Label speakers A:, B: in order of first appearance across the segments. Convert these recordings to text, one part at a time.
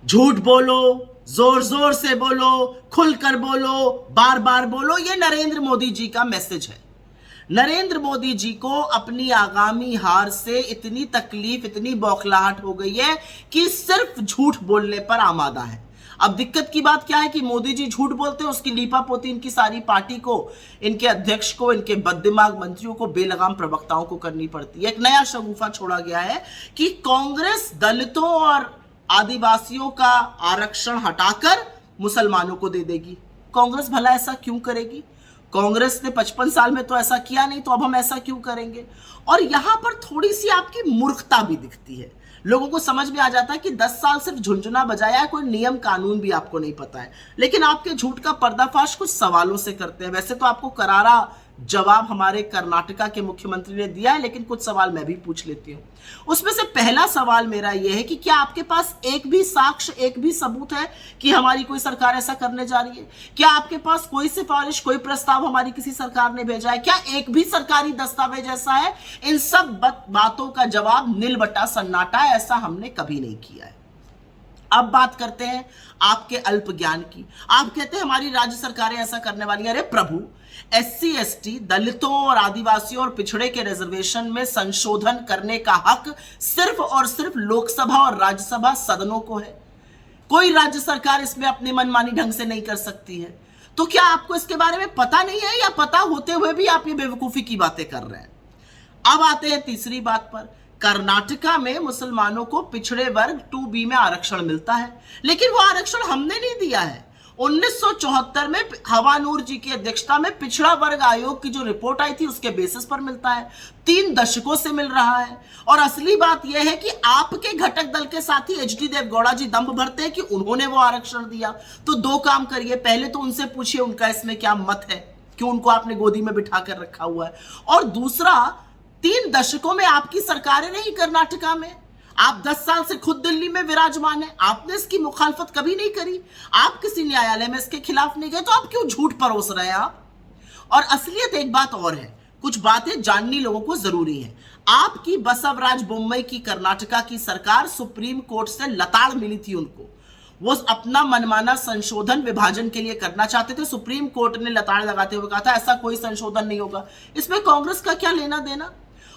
A: झूठ बोलो, जोर जोर से बोलो, खुलकर बोलो, बार बार बोलो, ये नरेंद्र मोदी जी का मैसेज है। नरेंद्र मोदी जी को अपनी आगामी हार से इतनी तकलीफ, इतनी बौखलाहट हो गई है कि सिर्फ झूठ बोलने पर आमादा है। अब दिक्कत की बात क्या है कि मोदी जी झूठ बोलते हैं, उसकी लीपापोती इनकी सारी पार्टी को, इनके अध्यक्ष को, इनके बददिमाग मंत्रियों को, बेलगाम प्रवक्ताओं को करनी पड़ती है। एक नया शगुफा छोड़ा गया है कि कांग्रेस दलितों और आदिवासियों का आरक्षण हटाकर मुसलमानों को दे देगी। कांग्रेस भला ऐसा क्यों करेगी? कांग्रेस ने 55 साल में तो ऐसा किया नहीं, तो अब हम ऐसा क्यों करेंगे? और यहां पर थोड़ी सी आपकी मूर्खता भी दिखती है। लोगों को समझ में आ जाता है कि 10 साल सिर्फ झुंझुना बजाया है, कोई नियम कानून भी आपको नहीं पता है। लेकिन आपके झूठ का पर्दाफाश कुछ सवालों से करते हैं। वैसे तो आपको करारा जवाब हमारे कर्नाटका के मुख्यमंत्री ने दिया है, लेकिन कुछ सवाल मैं भी पूछ लेती हूँ। उसमें से पहला सवाल मेरा यह है कि क्या आपके पास एक भी साक्ष्य, एक भी सबूत है कि हमारी कोई सरकार ऐसा करने जा रही है? क्या आपके पास कोई सिफारिश, कोई प्रस्ताव हमारी किसी सरकार ने भेजा है? क्या एक भी सरकारी दस्तावेज ऐसा है? इन सब बातों का जवाब नील बट्टा सन्नाटा है, ऐसा हमने कभी नहीं किया है। अब बात करते हैं आपके अल्प ज्ञान की। आप कहते हैं हमारी राज्य सरकारें ऐसा करने वाली हैं। अरे प्रभु, SC ST, दलितों और आदिवासियों और पिछड़े के रिजर्वेशन में संशोधन करने का हक सिर्फ और सिर्फ लोकसभा और राज्यसभा सदनों को है। कोई राज्य सरकार इसमें अपनी मनमानी ढंग से नहीं कर सकती है। तो क्या आपको इसके बारे में पता नहीं है, या पता होते हुए भी आप ये बेवकूफी की बातें कर रहे हैं? अब आते हैं तीसरी बात पर। कर्नाटका में मुसलमानों को पिछड़े वर्ग 2B में आरक्षण मिलता है, लेकिन वो आरक्षण हमने नहीं दिया है। 1974 में हवानूर जी की अध्यक्षता में पिछड़ा वर्ग आयोग की जो रिपोर्ट आई थी, उसके बेसिस पर मिलता है। 3 दशकों से मिल रहा है। और असली बात यह है कि आपके घटक दल के साथी HD देवगौड़ा जी दंभ भरते हैं कि उन्होंने वो आरक्षण दिया। तो 2 काम करिए, पहले तो उनसे पूछिए उनका इसमें क्या मत है, क्यों उनको आपने गोदी में बिठा कर रखा हुआ है। और दूसरा, 3 दशकों में आपकी सरकारें नहीं कर्नाटका में, आप 10 साल से खुद दिल्ली में विराजमान हैं, आपने इसकी मुखालफत कभी नहीं करी, आप किसी न्यायालय में इसके खिलाफ नहीं गए, तो आप क्यों झूठ परोस रहे हैं आप? और असलियत एक बात और है, कुछ बातें जाननी लोगों को जरूरी है। आपकी बसवराज बोम्मई की कर्नाटका की सरकार सुप्रीम कोर्ट से लताड़ मिली थी उनको। वो अपना मनमाना संशोधन विभाजन के लिए करना चाहते थे। सुप्रीम कोर्ट ने लताड़ लगाते हुए कहा था ऐसा कोई संशोधन नहीं होगा। इसमें कांग्रेस का क्या लेना देना?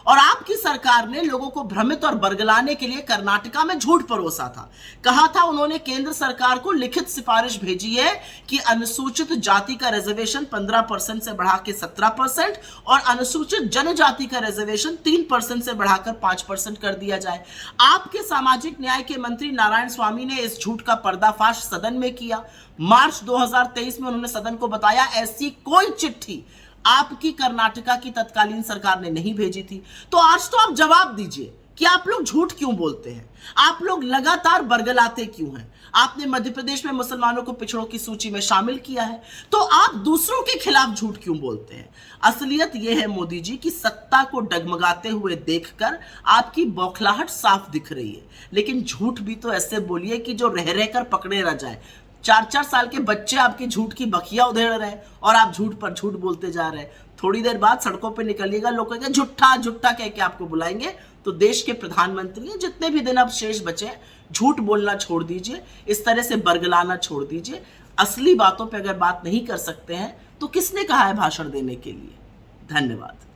A: और आपकी सरकार ने लोगों को भ्रमित और बरगलाने के लिए कर्नाटका में झूठ परोसा था। कहा था उन्होंने केंद्र सरकार को लिखित सिफारिश भेजी है कि अनुसूचित जाति का रिजर्वेशन 15% से बढ़ा के 17% और अनुसूचित जनजाति का रिजर्वेशन 3% से बढ़ाकर 5% कर दिया जाए। आपके सामाजिक न्याय के मंत्री नारायण स्वामी ने इस झूठ का पर्दाफाश सदन में किया। मार्च 2023 में उन्होंने सदन को बताया ऐसी कोई चिट्ठी आपकी कर्नाटका की तत्कालीन सरकार ने नहीं भेजी थी। तो आज तो आप जवाब दीजिए कि आप लोग झूठ क्यों बोलते हैं, आप लोग लगातार बरगलाते क्यों हैं? आपने मध्य प्रदेश में मुसलमानों को पिछड़ों की सूची में शामिल किया है, तो आप दूसरों के खिलाफ झूठ क्यों बोलते हैं? असलियत यह है मोदी जी की सत्ता को डगमगाते हुए देखकर आपकी बौखलाहट साफ दिख रही है। लेकिन झूठ भी तो ऐसे बोलिए कि जो रह रहकर पकड़े रह जाए। 4-4 साल के बच्चे आपके झूठ की बखिया उधेड़ रहे हैं और आप झूठ पर झूठ बोलते जा रहे हैं। थोड़ी देर बाद सड़कों पे निकलिएगा, लोग कहेंगे झूठा झूठा कह के आपको बुलाएंगे। तो देश के प्रधानमंत्री हैं, जितने भी दिन अब शेष बचे, झूठ बोलना छोड़ दीजिए, इस तरह से बरगलाना छोड़ दीजिए। असली बातों पे अगर बात नहीं कर सकते हैं तो किसने कहा है भाषण देने के लिए? धन्यवाद।